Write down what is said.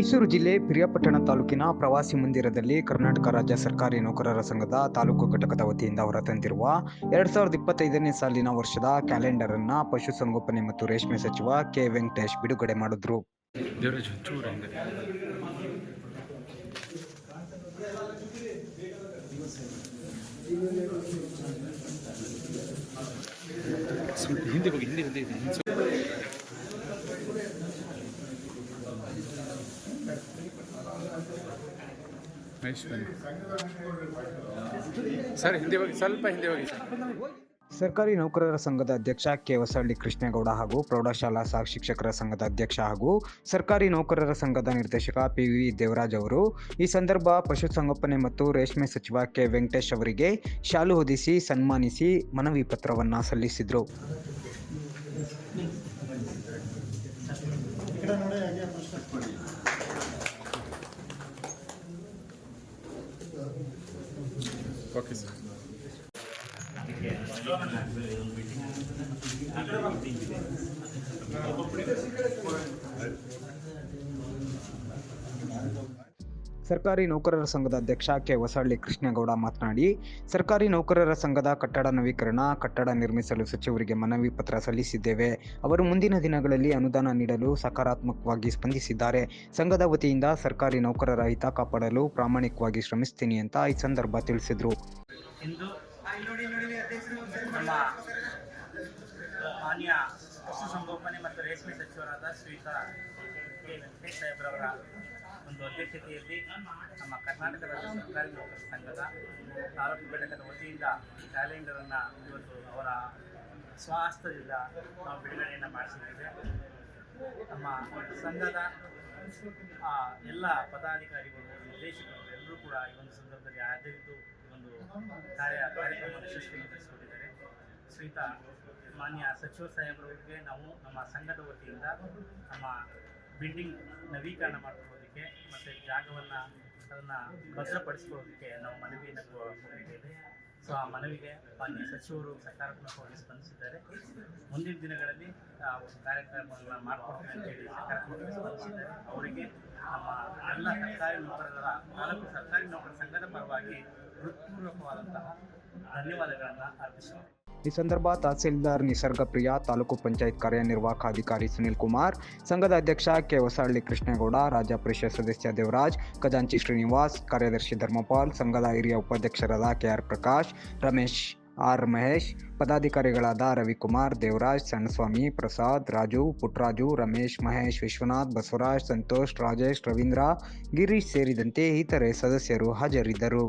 ಮೈಸೂರು ಜಿಲ್ಲೆ ಪಿರಿಯಾಪಟ್ಟಣ ತಾಲೂಕಿನ ಪ್ರವಾಸಿ ಮಂದಿರದಲ್ಲಿ ಕರ್ನಾಟಕ ರಾಜ್ಯ ಸರ್ಕಾರಿ ನೌಕರರ ಸಂಘದ ತಾಲೂಕು ಘಟಕದ ವತಿಯಿಂದ ಹೊರತಂದಿರುವ 2025ನೇ ಸಾಲಿನ ವರ್ಷದ ಕ್ಯಾಲೆಂಡರ್ ಅನ್ನ ಪಶುಸಂಗೋಪನೆ ಮತ್ತು ರೇಷ್ಮೆ ಸಚಿವ ಕೆ ವೆಂಕಟೇಶ್ ಬಿಡುಗಡೆ ಮಾಡಿದ್ರು. ಸರ್ಕಾರಿ ನೌಕರರ ಸಂಘದ ಅಧ್ಯಕ್ಷ ಕೆ ಹೊಸಳ್ಳಿ ಕೃಷ್ಣೇಗೌಡ ಹಾಗೂ ಪ್ರೌಢಶಾಲಾ ಶಿಕ್ಷಕರ ಸಂಘದ ಅಧ್ಯಕ್ಷ ಹಾಗೂ ಸರ್ಕಾರಿ ನೌಕರರ ಸಂಘದ ನಿರ್ದೇಶಕ ಪಿ.ವಿ. ದೇವರಾಜ್ ಅವರು ಈ ಸಂದರ್ಭ ಪಶುಸಂಗೋಪನೆ ಮತ್ತು ರೇಷ್ಮೆ ಸಚಿವ ಕೆ ವೆಂಕಟೇಶ್ ಅವರಿಗೆ ಶಾಲು ಹೊದಿಸಿ ಸನ್ಮಾನಿಸಿ ಮನವಿ ಪತ್ರವನ್ನು ಸಲ್ಲಿಸಿದರು. ಸರ್ಕಾರಿ ನೌಕರರ ಸಂಘದ ಅಧ್ಯಕ್ಷ ಕೆ ಹೊಸಳ್ಳಿ ಕೃಷ್ಣೇಗೌಡ ಮಾತನಾಡಿ, ಸರ್ಕಾರಿ ನೌಕರರ ಸಂಘದ ಕಟ್ಟಡ ನವೀಕರಣ, ಕಟ್ಟಡ ನಿರ್ಮಿಸಲು ಸಚಿವರಿಗೆ ಮನವಿ ಪತ್ರ ಸಲ್ಲಿಸಿದ್ದೇವೆ. ಅವರು ಮುಂದಿನ ದಿನಗಳಲ್ಲಿ ಅನುದಾನ ನೀಡಲು ಸಕಾರಾತ್ಮಕವಾಗಿ ಸ್ಪಂದಿಸಿದ್ದಾರೆ. ಸಂಘದ ವತಿಯಿಂದ ಸರ್ಕಾರಿ ನೌಕರರ ಹಿತ ಕಾಪಾಡಲು ಪ್ರಾಮಾಣಿಕವಾಗಿ ಶ್ರಮಿಸ್ತೀನಿ ಅಂತ ಈ ಸಂದರ್ಭ ತಿಳಿಸಿದರು. ಮಾನ್ಯ ಪಶುಸಂಗೋಪನೆ ಮತ್ತು ರೇಷ್ಮೆ ಸಚಿವರಾದ ಶ್ರೀಯುತ ಕೆ ವೆಂಕಟೇಶ್ ಸಾಹೇಬ್ರವರ ಒಂದು ಅಧ್ಯಕ್ಷತೆಯಲ್ಲಿ ನಮ್ಮ ಕರ್ನಾಟಕ ರಾಜ್ಯ ಸರ್ಕಾರಿ ನೌಕರರ ಸಂಘದ ತಾಲೂಕು ಘಟಕದ ವತಿಯಿಂದ ಕ್ಯಾಲೆಂಡರನ್ನು ಇವತ್ತು ಅವರ ಸ್ವಹಸ್ತದಿಂದ ನಾವು ಬಿಡುಗಡೆಯನ್ನು ಮಾಡಿಸಿದ್ದೇವೆ. ನಮ್ಮ ಸಂಘದ ಎಲ್ಲ ಪದಾಧಿಕಾರಿಗಳು, ನಿರ್ದೇಶಕರು ಎಲ್ಲರೂ ಕೂಡ ಈ ಒಂದು ಸಂದರ್ಭದಲ್ಲಿ ಹಾಜರಿದ್ದು ಒಂದು ಕಾರ್ಯಕ್ರಮವನ್ನು ಯಶಸ್ವಿಗೊಳಿಸಿಕೊಂಡಿದ್ದಾರೆ. ಶ್ರೀಯುತ ಮಾನ್ಯ ಸಚಿವ ಸಾಹೇಬರಿಗೆ ನಾವು ನಮ್ಮ ಸಂಘದ ವತಿಯಿಂದ ನಮ್ಮ ಬಿಲ್ಡಿಂಗ್ ನವೀಕರಣ ಮಾಡಿಕೊಳ್ಳೋದಕ್ಕೆ ಮತ್ತು ಜಾಗವನ್ನು ಅದನ್ನು ಭದ್ರಪಡಿಸ್ಕೊಳ್ಳೋದಕ್ಕೆ ನಾವು ಮನವಿಯನ್ನು ಕೊಟ್ಟಿದ್ದೇವೆ. ಸೊ ಆ ಮನವಿಗೆ ಮಾನ್ಯ ಸಚಿವರು ಸಕಾರಾತ್ಮಕವಾಗಿ ಸ್ಪಂದಿಸಿದ್ದಾರೆ. ಮುಂದಿನ ದಿನಗಳಲ್ಲಿ ಒಂದು ಕಾರ್ಯಕ್ರಮವನ್ನು ಮಾಡಿಕೊಡ್ತೀವಿ ಅಂತೇಳಿ ಸಕಾರಾತ್ಮಕವಾಗಿ ಸ್ಪಂದಿಸಿದ್ದಾರೆ. ಅವರಿಗೆ ನಮ್ಮ ಎಲ್ಲ ಸರ್ಕಾರಿ ನೌಕರರ ತಾಲೂಕು ಸರ್ಕಾರಿ ನೌಕರರ ಸಂಘದ ಪರವಾಗಿ ಹೃತ್ಪೂರ್ವಕವಾದಂತಹ ಧನ್ಯವಾದಗಳನ್ನು ಅರ್ಪಿಸುತ್ತೇವೆ. ಈ ಸಂದರ್ಭ ತಹಸೀಲ್ದಾರ್ ನಿಸರ್ಗಪ್ರಿಯ, ತಾಲೂಕು ಪಂಚಾಯತ್ ಕಾರ್ಯನಿರ್ವಾಹಕ ಅಧಿಕಾರಿ ಸುನಿಲ್ ಕುಮಾರ್, ಸಂಘದ ಅಧ್ಯಕ್ಷ ಕೆ ಹೊಸಳ್ಳಿ ಕೃಷ್ಣೇಗೌಡ, ರಾಜ್ಯ ಪರಿಷತ್ ಸದಸ್ಯ ದೇವರಾಜ್, ಖಜಾಂಚಿ ಶ್ರೀನಿವಾಸ್, ಕಾರ್ಯದರ್ಶಿ ಧರ್ಮಪಾಲ್, ಸಂಘದ ಹಿರಿಯ ಉಪಾಧ್ಯಕ್ಷರಾದ ಕೆ.ಆರ್. ಪ್ರಕಾಶ್, ರಮೇಶ್, ಆರ್. ಮಹೇಶ್, ಪದಾಧಿಕಾರಿಗಳಾದ ರವಿಕುಮಾರ್, ದೇವರಾಜ್, ಸಣ್ಣಸ್ವಾಮಿ, ಪ್ರಸಾದ್, ರಾಜು, ಪುಟ್ಟರಾಜು, ರಮೇಶ್, ಮಹೇಶ್, ವಿಶ್ವನಾಥ್, ಬಸವರಾಜ್, ಸಂತೋಷ್, ರಾಜೇಶ್, ರವೀಂದ್ರ, ಗಿರೀಶ್ ಸೇರಿದಂತೆ ಇತರೆ ಸದಸ್ಯರು ಹಾಜರಿದ್ದರು.